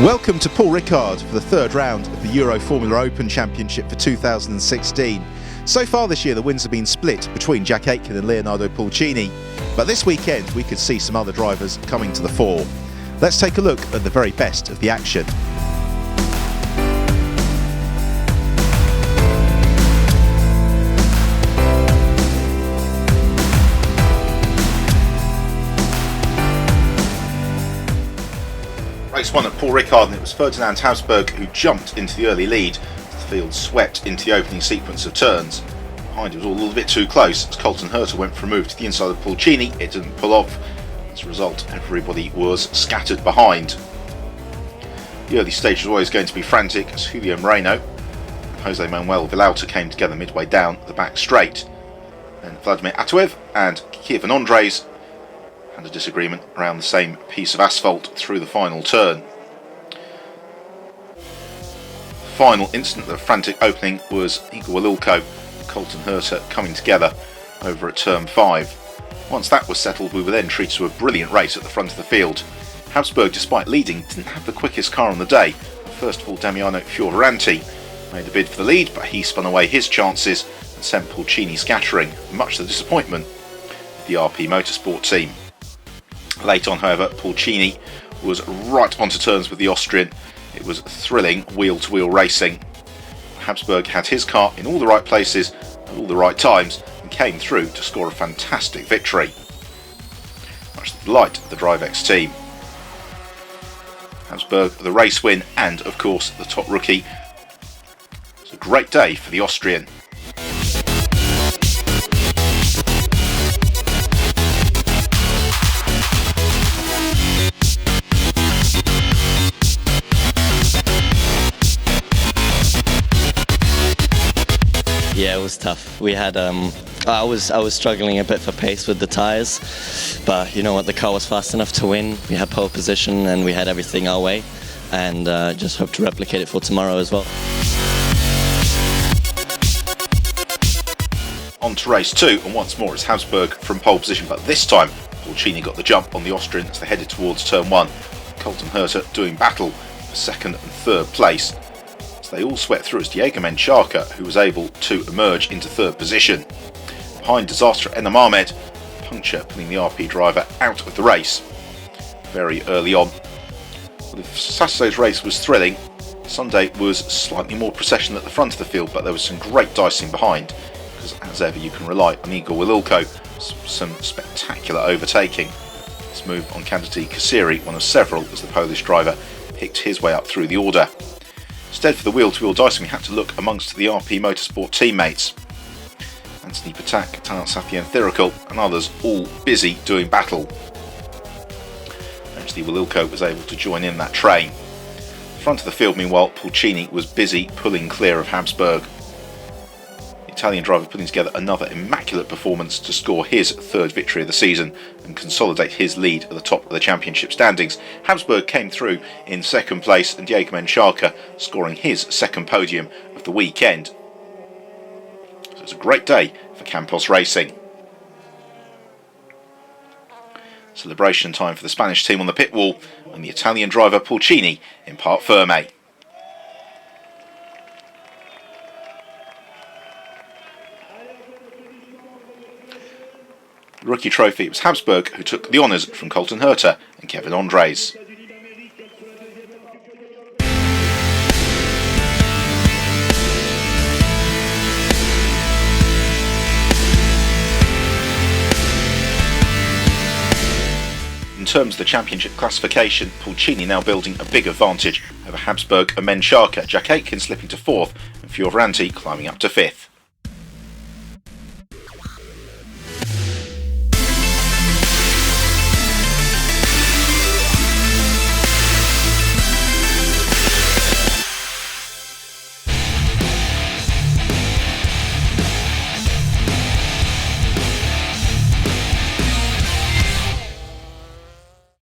Welcome to Paul RICARD for the third round of the EuroFormula Open Championship for 2016. So far this year the wins have been split between Jack Aitken and Leonardo Pulcini, but this weekend we could see some other drivers coming to the fore. Let's take a look at the very best of the action. Race 1 at Paul RICARD, and it was Ferdinand Habsburg who jumped into the early lead. The field swept into the opening sequence of turns. Behind it was all a little bit too close as Colton Herta went for a move to the inside of Pulcini. It didn't pull off. As a result, everybody was scattered behind. The early stage was always going to be frantic as Julio Moreno and Jose Manuel Villalta came together midway down the back straight. Then Vladimir Atuev and Kievan Andres had a disagreement around the same piece of asphalt through the final turn. The final incident of the frantic opening was Igor Wililko and Colton Herta coming together over at turn 5. Once that was settled, we were then treated to a brilliant race at the front of the field. Habsburg, despite leading, didn't have the quickest car on the day. First of all, Damiano Fioravanti made a bid for the lead, but he spun away his chances and sent Pulcini scattering, much to the disappointment of the RP Motorsport team. Late on, however, Pulcini was right onto terms with the Austrian. It was thrilling wheel-to-wheel racing. Habsburg had his car in all the right places at all the right times and came through to score a fantastic victory, much to the delight of the DriveX team. Habsburg the race win and, of course, the top rookie. It was a great day for the Austrian. Yeah, it was tough. We had I was struggling a bit for pace with the tyres, but you know what, the car was fast enough to win. We had pole position and we had everything our way, and just hope to replicate it for tomorrow as well. On to race 2, and once more it's Habsburg from pole position, but this time Pulcini got the jump on the Austrian as they headed towards turn 1. Colton Herta doing battle for second and third place. They all swept through as Diego Menchaca, who was able to emerge into third position. Behind, disaster at Enam Ahmed, puncture putting the RP driver out of the race very early on. Well, if Saturday's race was thrilling, Sunday was slightly more procession at the front of the field, but there was some great dicing behind, because as ever you can rely on Igor Wililko, some spectacular overtaking. This move on Kandidati Kasiri, one of several, as the Polish driver picked his way up through the order. Instead, for the wheel-to-wheel dicing, we had to look amongst the RP Motorsport teammates. Anthony Patak, Talat Safian Thirikul and others all busy doing battle. Eventually Wililko was able to join in that train. Front of the field, meanwhile, Pulcini was busy pulling clear of Habsburg. The Italian driver putting together another immaculate performance to score his third victory of the season and consolidate his lead at the top of the championship standings. Habsburg came through in second place and Diego Menchaca scoring his second podium of the weekend. So it's a great day for Campos Racing. Celebration time for the Spanish team on the pit wall and the Italian driver Pulcini in Parc Ferme. The rookie trophy, it was Habsburg who took the honours from Colton Herta and Kievan Andres. In terms of the championship classification, Pulcini now building a big advantage over Habsburg and Menchaca, Jack Aitken slipping to 4th and Fioravanti climbing up to 5th.